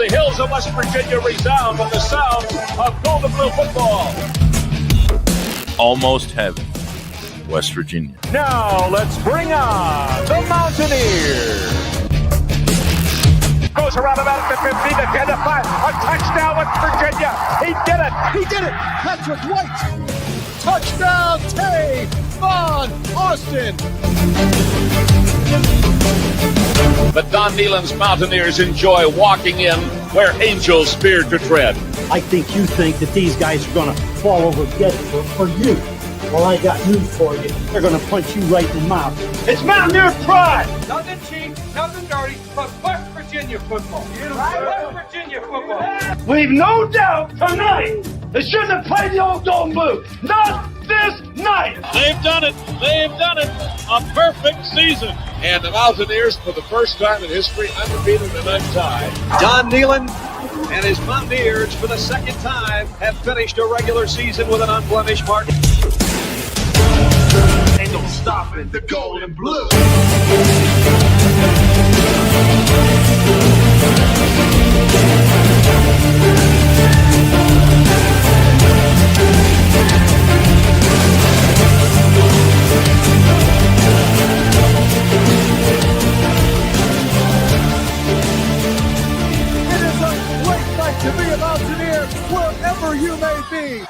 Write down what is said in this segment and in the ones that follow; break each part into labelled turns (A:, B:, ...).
A: the hills of West Virginia resound with the sound of gold and blue football.
B: Almost heaven, West Virginia.
A: Now let's bring on the Mountaineers. Goes around about the 50, the 10, the 5. A touchdown, West Virginia. He did it.
C: He did it. Patrick White. Touchdown, Tay Von Austin.
A: The Don Nehlen's Mountaineers enjoy walking in where angels fear to tread.
D: I think you think that these guys are going to fall over dead for you. Well, I got news for you. They're going to punch you right in the mouth. It's Mountaineer pride.
E: Nothing cheap, nothing dirty, but West Virginia football. West Virginia football.
D: We've no doubt tonight they shouldn't have played the old Golden Boot. Not this night.
F: They've done it. They've done it. A perfect season.
A: And the Mountaineers, for the first time in history, undefeated and untied.
E: Don Nehlen and his Mountaineers, for the second time, have finished a regular season with an unblemished mark.
D: Ain't no stopping the gold and blue.
C: It is a great night to be a Mountaineer wherever you may be.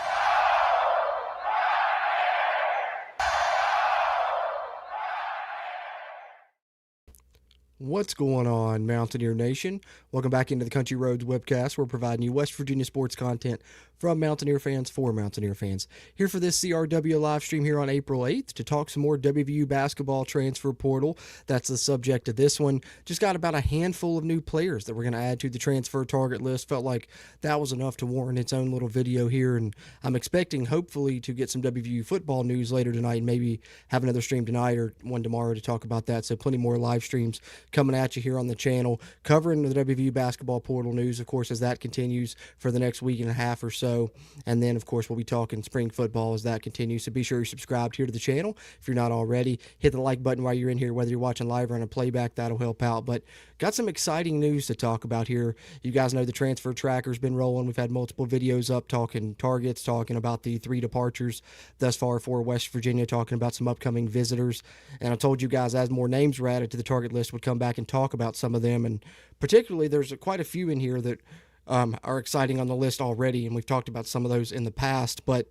G: What's going on, Mountaineer Nation? Welcome back into the Country Roads webcast. We're providing you West Virginia sports content from Mountaineer fans for Mountaineer fans. Here for this CRW live stream here on April 8th to talk some more WVU basketball transfer portal. That's the subject of this one. Just got about a handful of new players that we're going to add to the transfer target list. Felt like that was enough to warrant its own little video here, and I'm expecting hopefully to get some WVU football news later tonight and maybe have another stream tonight or one tomorrow to talk about that. So plenty more live streams coming at you here on the channel, covering the WVU basketball portal news, of course, as that continues for the next week and a half or so. And then, of course, we'll be talking spring football as that continues. So be sure you're subscribed here to the channel if you're not already. Hit the like button while you're in here, whether you're watching live or on a playback. That'll help out. But got some exciting news to talk about here. You guys know the transfer tracker's been rolling. We've had multiple videos up talking targets, talking about the 3 departures thus far for West Virginia, talking about some upcoming visitors. And I told you guys as more names were added to the target list, would come back and talk about some of them. And particularly, there's quite a few in here that are exciting on the list already, and we've talked about some of those in the past. But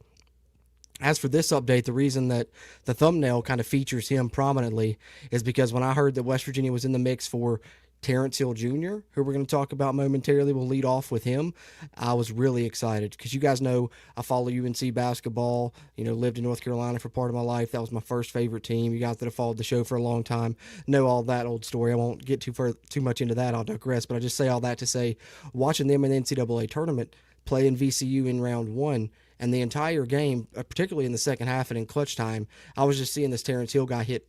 G: as for this update, the reason that the thumbnail kind of features him prominently is because when I heard that West Virginia was in the mix for Terrence Hill Jr., who we're going to talk about momentarily, we'll lead off with him. I was really excited because you guys know I follow UNC basketball, lived in North Carolina for part of my life. That was my first favorite team. You guys that have followed the show for a long time know all that old story. I won't get too much into that. I'll digress, but I just say all that to say, watching them in the NCAA tournament, playing VCU in round 1, and the entire game, particularly in the second half and in clutch time, I was just seeing this Terrence Hill guy hit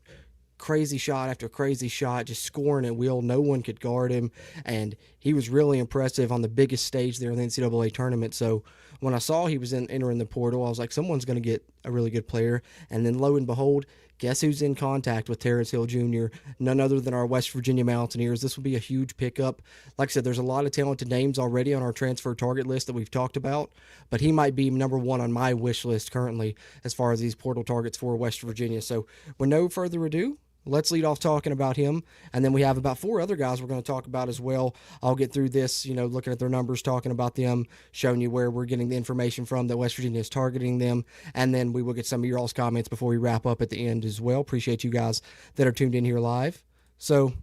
G: crazy shot after crazy shot, just scoring at will. No one could guard him, and he was really impressive on the biggest stage there in the NCAA tournament. So when I saw he was entering the portal, I was like, someone's going to get a really good player. And then lo and behold, guess who's in contact with Terrence Hill Jr.? None other than our West Virginia Mountaineers. This will be a huge pickup. Like I said, there's a lot of talented names already on our transfer target list that we've talked about, but he might be number 1 on my wish list currently as far as these portal targets for West Virginia. So with no further ado, let's lead off talking about him, and then we have about 4 other guys we're going to talk about as well. I'll get through this, looking at their numbers, talking about them, showing you where we're getting the information from that West Virginia is targeting them, and then we will get some of your all's comments before we wrap up at the end as well. Appreciate you guys that are tuned in here live. So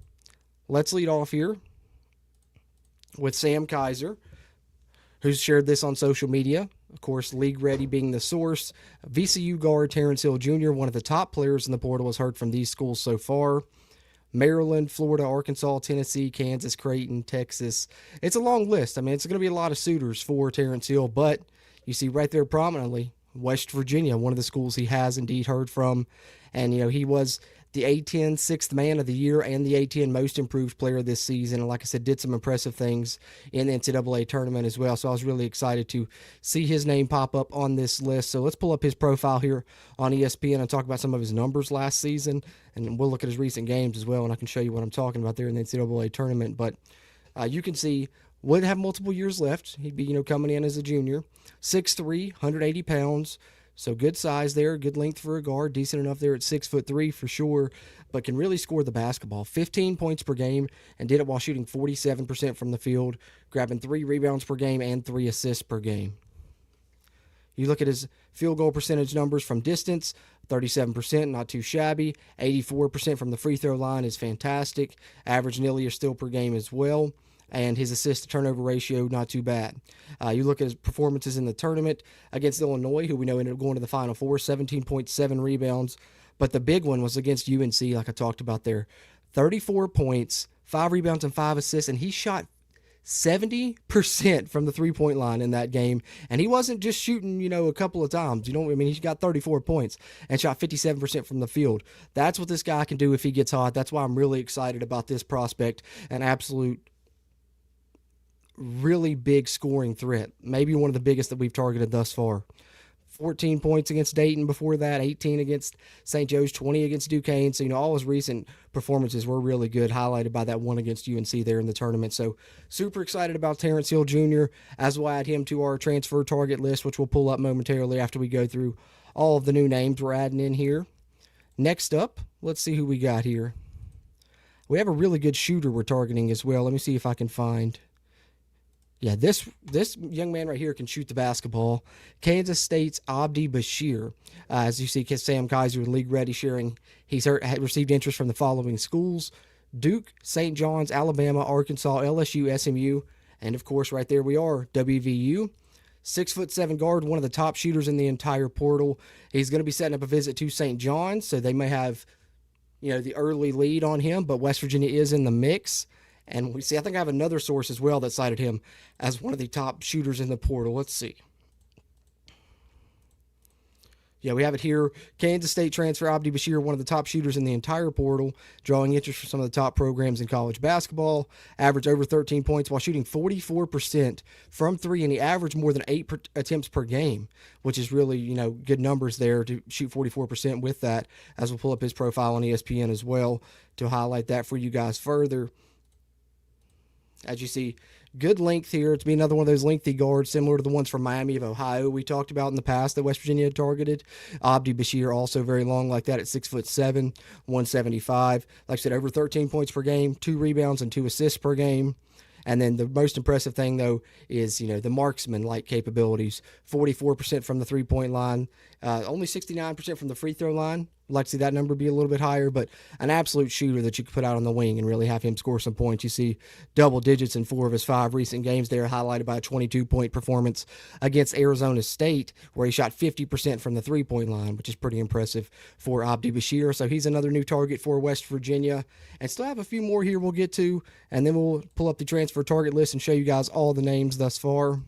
G: let's lead off here with Sam Kaiser, who's shared this on social media. Of course, League Ready being the source. VCU guard Terrence Hill Jr., one of the top players in the portal, has heard from these schools so far. Maryland, Florida, Arkansas, Tennessee, Kansas, Creighton, Texas. It's a long list. I mean, it's going to be a lot of suitors for Terrence Hill, but you see right there prominently, West Virginia, one of the schools he has indeed heard from. And, he was the A-10 Sixth Man of the Year and the A-10 Most Improved Player this season. And like I said, did some impressive things in the NCAA tournament as well. So I was really excited to see his name pop up on this list. So let's pull up his profile here on ESPN and talk about some of his numbers last season. And we'll look at his recent games as well, and I can show you what I'm talking about there in the NCAA tournament. But you can see would have multiple years left. He'd be, coming in as a junior. 6'3", 180 pounds. So good size there, good length for a guard, decent enough there at 6'3" for sure, but can really score the basketball. 15 points per game, and did it while shooting 47% from the field, grabbing 3 rebounds per game and 3 assists per game. You look at his field goal percentage numbers from distance, 37%, not too shabby. 84% from the free throw line is fantastic. Average nearly a steal per game as well. And his assist-to-turnover ratio, not too bad. You look at his performances in the tournament against Illinois, who we know ended up going to the Final Four, 17.7 rebounds. But the big one was against UNC, like I talked about there. 34 points, 5 rebounds, and 5 assists, and he shot 70% from the three-point line in that game. And he wasn't just shooting, a couple of times. He got 34 points and shot 57% from the field. That's what this guy can do if he gets hot. That's why I'm really excited about this prospect. An absolute really big scoring threat, maybe one of the biggest that we've targeted thus far. 14 points against Dayton before that, 18 against St. Joe's, 20 against Duquesne. So, all his recent performances were really good, highlighted by that one against UNC there in the tournament. So, super excited about Terrence Hill Jr. as we'll add him to our transfer target list, which we'll pull up momentarily after we go through all of the new names we're adding in here. Next up, let's see who we got here. We have a really good shooter we're targeting as well. Let me see if I can find... Yeah, this young man right here can shoot the basketball. Kansas State's Abdi Bashir. As you see, Sam Kaiser with League Ready sharing, he's received interest from the following schools: Duke, St. John's, Alabama, Arkansas, LSU, SMU, and of course right there we are, WVU. 6'7" guard, one of the top shooters in the entire portal. He's going to be setting up a visit to St. John's, so they may have, the early lead on him, but West Virginia is in the mix. And I think I have another source as well that cited him as one of the top shooters in the portal. Let's see. Yeah, we have it here. Kansas State transfer Abdi Bashir, one of the top shooters in the entire portal, drawing interest from some of the top programs in college basketball. Averaged over 13 points while shooting 44% from 3, and he averaged more than 8 attempts per game, which is really, good numbers there to shoot 44% with that, as we'll pull up his profile on ESPN as well to highlight that for you guys further. As you see, good length here. It's be another one of those lengthy guards, similar to the ones from Miami of Ohio we talked about in the past that West Virginia had targeted. Abdi Bashir also very long like that at 6'7", 175. Like I said, over 13 points per game, 2 rebounds and 2 assists per game. And then the most impressive thing, though, is, the marksman-like capabilities. 44% from the three-point line, only 69% from the free throw line. I'd like to see that number be a little bit higher, but an absolute shooter that you could put out on the wing and really have him score some points. You see double digits in 4 of his 5 recent games there, highlighted by a 22-point performance against Arizona State, where he shot 50% from the three-point line, which is pretty impressive for Abdi Bashir. So he's another new target for West Virginia. And still have a few more here we'll get to, and then we'll pull up the transfer target list and show you guys all the names thus far.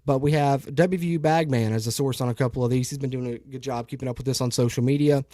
G: But we have WVU Bagman as a source on a couple of these. He's been doing a good job keeping up with this on social media.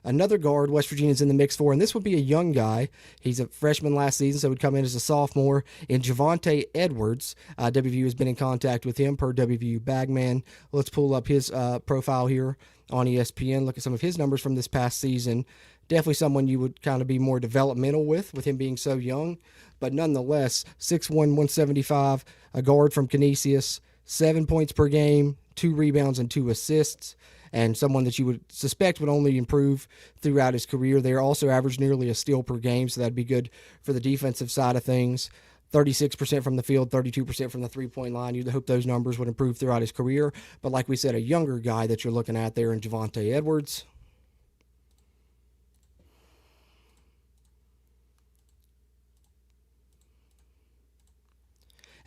G: Another guard West Virginia's in the mix for, and this would be a young guy. He's a freshman last season, so would come in as a sophomore. In Javante Edwards, WVU has been in contact with him per WVU Bagman. Let's pull up his profile here on ESPN. Look at some of his numbers from this past season. Definitely someone you would kind of be more developmental with him being so young. But nonetheless, 6'1", 175, a guard from Canisius. 7 points per game, 2 rebounds and 2 assists, and someone that you would suspect would only improve throughout his career there. Also averaged nearly a steal per game, so that'd be good for the defensive side of things. 36% from the field, 32% from the three-point line. You'd hope those numbers would improve throughout his career. But like we said, a younger guy that you're looking at there in Javante Edwards.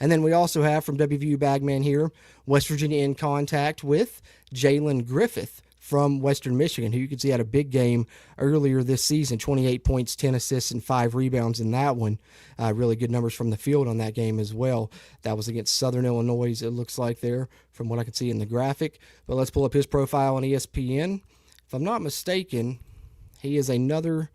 G: And then we also have from WVU Bagman here, West Virginia in contact with Jalen Griffith from Western Michigan, who you can see had a big game earlier this season, 28 points, 10 assists, and 5 rebounds in that one. Really good numbers from the field on that game as well. That was against Southern Illinois, it looks like there, from what I can see in the graphic. But let's pull up his profile on ESPN. If I'm not mistaken, he is another...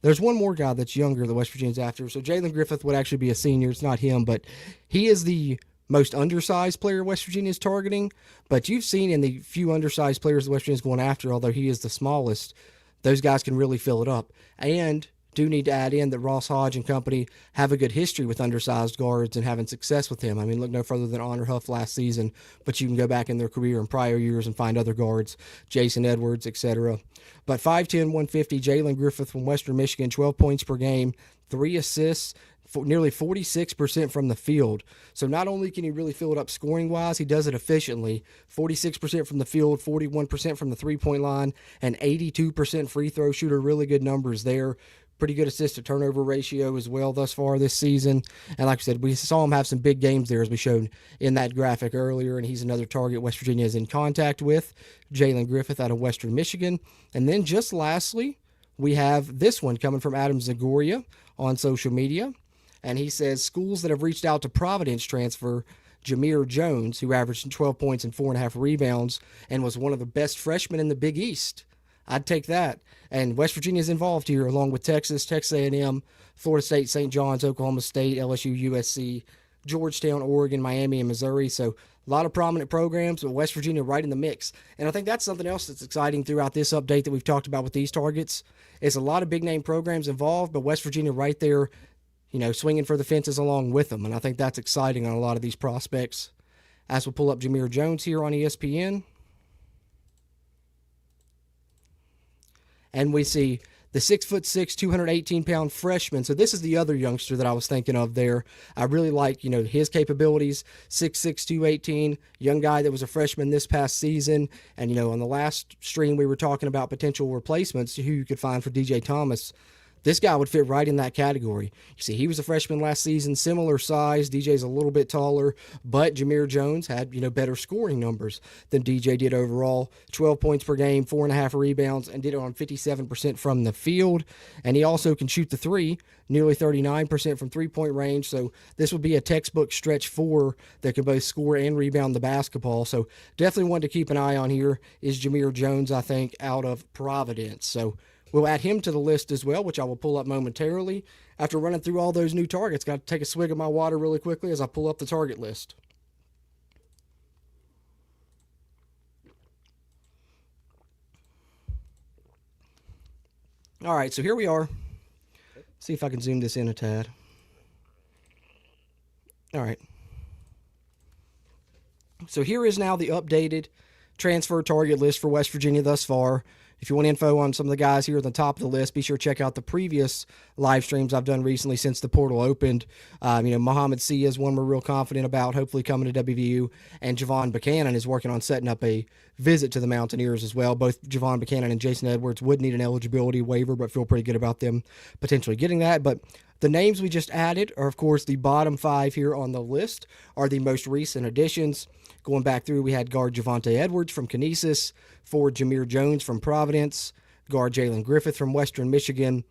G: There's one more guy that's younger that West Virginia's after. So Jalen Griffith would actually be a senior. It's not him, but he is the most undersized player West Virginia is targeting. But you've seen in the few undersized players that West Virginia's going after, although he is the smallest, those guys can really fill it up. And do need to add in that Ross Hodge and company have a good history with undersized guards and having success with him. I mean, look no further than Honor Huff last season, but you can go back in their career in prior years and find other guards, Jason Edwards, etc. But 5'10", 150, Jalen Griffith from Western Michigan, 12 points per game, 3 assists, nearly 46% from the field. So not only can he really fill it up scoring-wise, he does it efficiently. 46% from the field, 41% from the three-point line, and 82% free throw shooter. Really good numbers there. Pretty good assist-to-turnover ratio as well thus far this season. And like I said, we saw him have some big games there as we showed in that graphic earlier, and he's another target West Virginia is in contact with, Jalen Griffith out of Western Michigan. And then just lastly, we have this one coming from Adam Zagoria on social media. And he says, schools that have reached out to Providence transfer Jameer Jones, who averaged 12 points and 4.5 rebounds and was one of the best freshmen in the Big East. I'd take that. And West Virginia's involved here, along with Texas, Texas A&M, Florida State, St. John's, Oklahoma State, LSU, USC, Georgetown, Oregon, Miami, and Missouri. So a lot of prominent programs, but West Virginia right in the mix. And I think that's something else that's exciting throughout this update that we've talked about with these targets. Is a lot of big-name programs involved, but West Virginia right there, swinging for the fences along with them. And I think that's exciting on a lot of these prospects. As we'll pull up Jameer Jones here on ESPN. And we see the 6'6", 218-pound freshman. So this is the other youngster that I was thinking of there. I really like, his capabilities. 6'6", 218, young guy that was a freshman this past season. And, on the last stream we were talking about potential replacements, who you could find for DJ Thomas. This guy would fit right in that category. You see, he was a freshman last season, similar size. DJ's a little bit taller, but Jameer Jones had, better scoring numbers than DJ did overall. 12 points per game, 4.5 rebounds, and did it on 57% from the field. And he also can shoot the three, nearly 39% from three-point range. So this would be a textbook stretch four that can both score and rebound the basketball. So definitely one to keep an eye on here is Jameer Jones, I think, out of Providence. So we'll add him to the list as well, which I will pull up momentarily. After running through all those new targets, got to take a swig of my water really quickly as I pull up the target list. All right, so here we are. See if I can zoom this in a tad. All right. So here is now the updated transfer target list for West Virginia thus far. If you want info on some of the guys here at the top of the list, be sure to check out the previous live streams I've done recently since the portal opened. Muhammad C is one we're real confident about, hopefully coming to WVU. And Javon Buchanan is working on setting up a visit to the Mountaineers as well. Both Javon Buchanan and Jason Edwards would need an eligibility waiver, but feel pretty good about them potentially getting that. But the names we just added are, of course, the bottom 5 here on the list are the most recent additions. Going back through, we had guard Javonte Edwards from Canisius, forward Jameer Jones from Providence, guard Jalen Griffith from Western Michigan,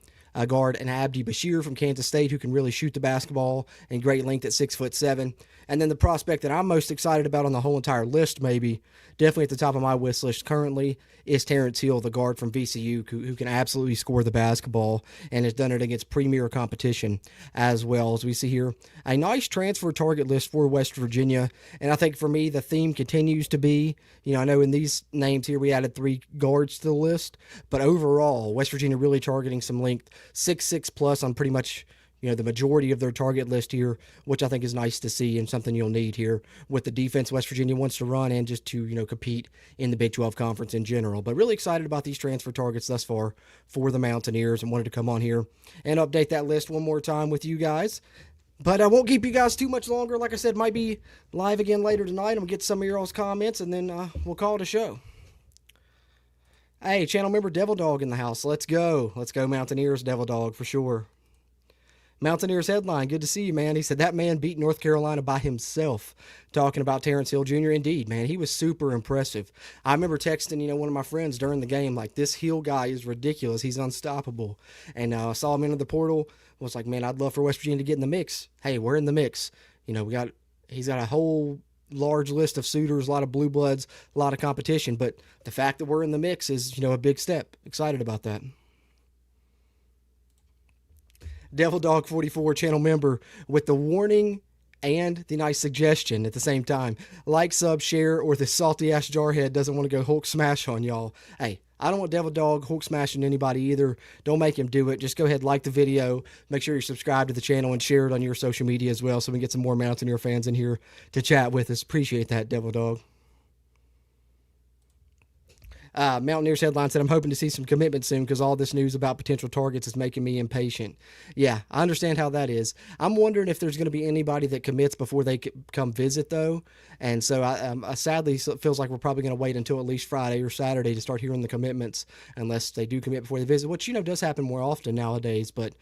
G: guard and Abdi Bashir from Kansas State, who can really shoot the basketball and great length at 6'7". And then the prospect that I'm most excited about on the whole entire list, maybe, definitely at the top of my wish list currently, is Terrence Hill, the guard from VCU, who can absolutely score the basketball and has done it against premier competition as well. As we see here, a nice transfer target list for West Virginia. And I think for me, the theme continues to be, I know in these names here we added 3 guards to the list, but overall, West Virginia really targeting some length, 6'6 plus on pretty much the majority of their target list here, which I think is nice to see and something you'll need here with the defense West Virginia wants to run and just to, compete in the Big 12 Conference in general. But really excited about these transfer targets thus far for the Mountaineers and wanted to come on here and update that list one more time with you guys. But I won't keep you guys too much longer. Like I said, might be live again later tonight. I'm going to get some of your all's comments and then we'll call it a show. Hey, channel member Devil Dog in the house. Let's go. Let's go Mountaineers, Devil Dog for sure. Mountaineers headline, good to see you, man. He said that man beat North Carolina by himself. Talking about Terrence Hill Jr. Indeed, man, he was super impressive. I remember texting, one of my friends during the game, like, this Hill guy is ridiculous. He's unstoppable. And I saw him into the portal. Was like, man, I'd love for West Virginia to get in the mix. Hey, we're in the mix. He's got a whole large list of suitors, a lot of blue bloods, a lot of competition. But the fact that we're in the mix is, a big step. Excited about that. Devil Dog 44 channel member with the warning and the nice suggestion at the same time. Like, sub, share, or the salty ass jarhead doesn't want to go Hulk smash on y'all. Hey, I don't want Devil Dog Hulk smashing anybody either. Don't make him do it. Just go ahead, like the video. Make sure you're subscribed to the channel and share it on your social media as well so we can get some more Mountaineer fans in here to chat with us. Appreciate that, Devil Dog. Mountaineers headline said, I'm hoping to see some commitment soon because all this news about potential targets is making me impatient. Yeah, I understand how that is. I'm wondering if there's going to be anybody that commits before they come visit, though. And so I sadly it feels like we're probably going to wait until at least Friday or Saturday to start hearing the commitments unless they do commit before they visit, which, does happen more often nowadays. But,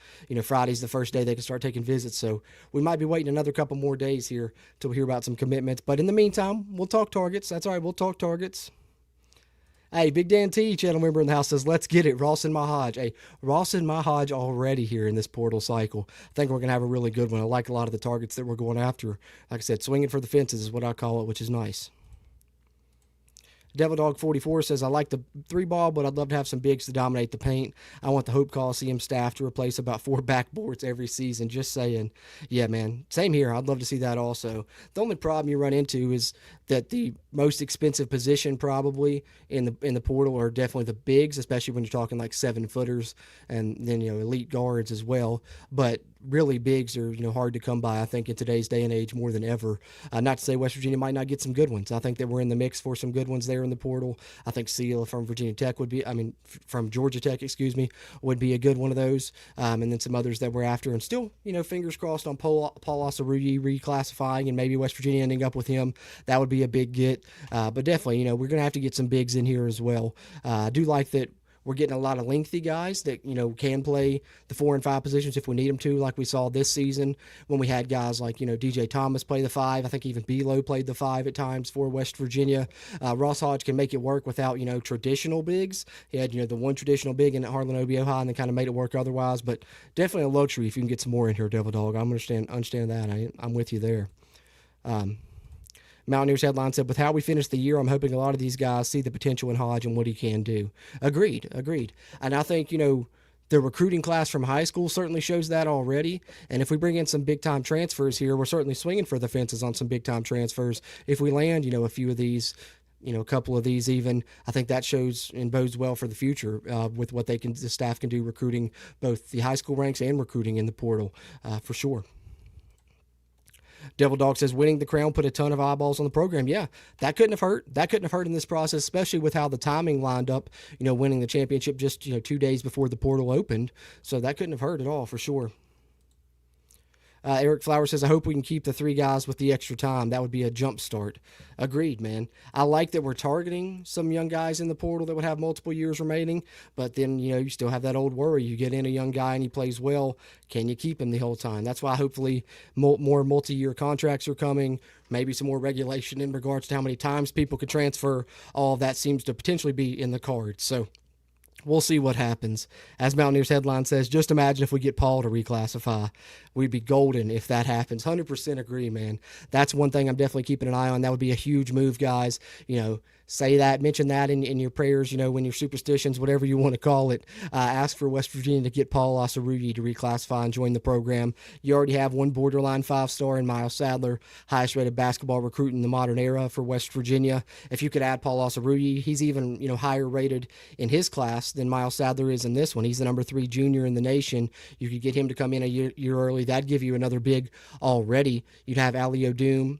G: Friday's the first day they can start taking visits. So we might be waiting another couple more days here till we hear about some commitments. But in the meantime, we'll talk targets. That's all right. We'll talk targets. Hey, Big Dan T, channel member in the house, says, let's get it. Rawson Mahaj. Hey, Rawson Mahaj already here in this portal cycle. I think we're going to have a really good one. I like a lot of the targets that we're going after. Like I said, swinging for the fences is what I call it, which is nice. Devil Dog 44 says, I like the 3-ball, but I'd love to have some bigs to dominate the paint. I want the Hope Coliseum staff to replace about 4 backboards every season. Just saying. Yeah, man. Same here. I'd love to see that also. The only problem you run into is that the most expensive position probably in the portal are definitely the bigs, especially when you're talking like 7-footers and then, elite guards as well. But really bigs are, hard to come by, I think, in today's day and age more than ever. Not to say West Virginia might not get some good ones. I think that we're in the mix for some good ones there in the portal. I think Seal from from Georgia Tech, would be a good one of those. And then some others that we're after. And still, fingers crossed on Paul Osaruyi reclassifying and maybe West Virginia ending up with him. That would be a big get. But definitely, we're going to have to get some bigs in here as well. I do like that we're getting a lot of lengthy guys that, can play the 4 and 5 positions if we need them to, like we saw this season when we had guys like, DJ Thomas play the 5. I think even Belo played the 5 at times for West Virginia. Ross Hodge can make it work without, traditional bigs. He had, the one traditional big in at Harlan OBO High and then kind of made it work otherwise. But definitely a luxury if you can get some more in here, Devil Dog. I understand that. I'm with you there. Mountaineers headline said, with how we finished the year, I'm hoping a lot of these guys see the potential in Hodge and what he can do. Agreed. And I think, the recruiting class from high school certainly shows that already. And if we bring in some big-time transfers here, we're certainly swinging for the fences on some big-time transfers. If we land, a few of these, a couple of these even, I think that shows and bodes well for the future with what the staff can do recruiting both the high school ranks and recruiting in the portal for sure. Devil Dog says, winning the crown put a ton of eyeballs on the program. Yeah, that couldn't have hurt. That couldn't have hurt in this process, especially with how the timing lined up, winning the championship just, 2 days before the portal opened. So that couldn't have hurt at all for sure. Eric Flower says, I hope we can keep the 3 guys with the extra time. That would be a jump start. Agreed, man. I like that we're targeting some young guys in the portal that would have multiple years remaining, but then, you still have that old worry. You get in a young guy and he plays well. Can you keep him the whole time? That's why hopefully more multi-year contracts are coming, maybe some more regulation in regards to how many times people could transfer. All of that seems to potentially be in the cards. So we'll see what happens. As Mountaineers headline says, just imagine if we get Paul to reclassify. We'd be golden if that happens. 100% agree, man. That's one thing I'm definitely keeping an eye on. That would be a huge move, guys. Say that, mention that in your prayers, when your superstitions, whatever you want to call it. Ask for West Virginia to get Paul Osaruyi to reclassify and join the program. You already have one borderline 5-star in Miles Sadler, highest rated basketball recruit in the modern era for West Virginia. If you could add Paul Osaruyi, he's even, higher rated in his class than Miles Sadler is in this one. He's the number 3 junior in the nation. You could get him to come in a year early. That'd give you another big already. You'd have Ali Odum,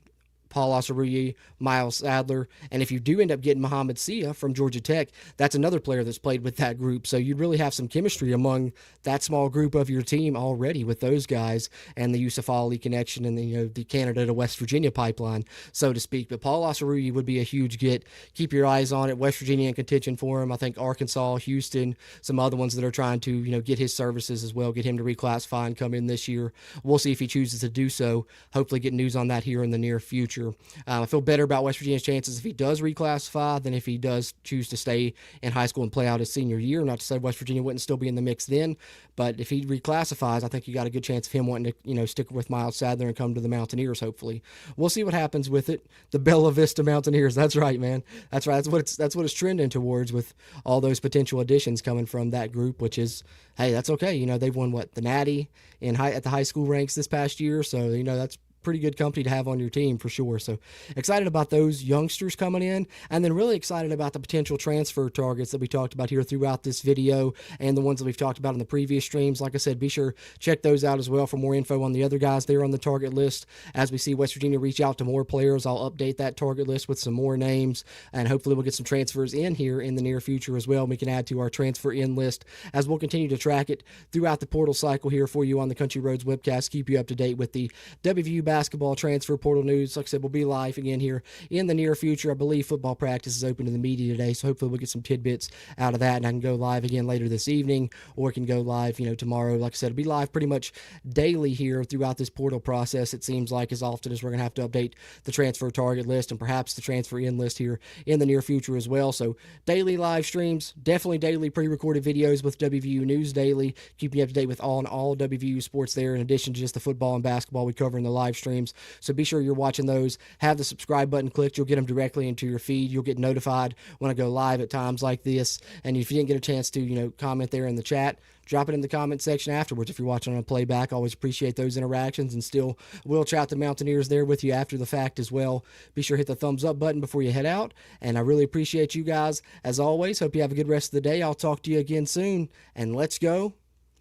G: Paul Osaruyi, Miles Sadler, and if you do end up getting Muhammad Sia from Georgia Tech, that's another player that's played with that group. So you'd really have some chemistry among that small group of your team already with those guys and the Yusuf Ali connection and the Canada to West Virginia pipeline, so to speak. But Paul Osaruyi would be a huge get. Keep your eyes on it. West Virginia in contention for him. I think Arkansas, Houston, some other ones that are trying to get his services as well, get him to reclassify and come in this year. We'll see if he chooses to do so. Hopefully get news on that here in the near future. I feel better about West Virginia's chances if he does reclassify than if he does choose to stay in high school and play out his senior year. Not to say West Virginia wouldn't still be in the mix then, but if he reclassifies, I think you got a good chance of him wanting to stick with Miles Sadler and come to the Mountaineers. Hopefully, we'll see what happens with it. The Bella Vista Mountaineers. That's right, man. That's right. That's what it's trending towards with all those potential additions coming from that group. Which is, hey, that's okay. They've won the Natty at the high school ranks this past year, so that's pretty good company to have on your team for sure. So excited about those youngsters coming in, and then really excited about the potential transfer targets that we talked about here throughout this video and the ones that we've talked about in the previous streams. Like I said, be sure check those out as well for more info on the other guys there on the target list. As we see West Virginia reach out to more players, I'll update that target list with some more names, and hopefully we'll get some transfers in here in the near future as well. We can add to our transfer in list as we'll continue to track it throughout the portal cycle here for you on the Country Roads webcast. Keep you up to date with the WVU basketball transfer portal news. Like I said, we'll be live again here in the near future. I believe football practice is open to the media today, so hopefully we'll get some tidbits out of that, and I can go live again later this evening, or can go live, tomorrow. Like I said, it'll be live pretty much daily here throughout this portal process. It seems like as often as we're going to have to update the transfer target list and perhaps the transfer in list here in the near future as well. So daily live streams, definitely daily pre-recorded videos with WVU News Daily, keeping you up to date with all WVU sports there, in addition to just the football and basketball we cover in the live streams. So be sure you're watching those. Have the subscribe button clicked. You'll get them directly into your feed. You'll get notified when I go live at times like this. And if you didn't get a chance to, comment there in the chat, drop it in the comment section afterwards. If you're watching on a playback, I always appreciate those interactions, and still will chat the Mountaineers there with you after the fact as well. Be sure to hit the thumbs up button before you head out, and I really appreciate you guys as always. Hope you have a good rest of the day. I'll talk to you again soon, and let's go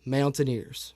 G: Mountaineers.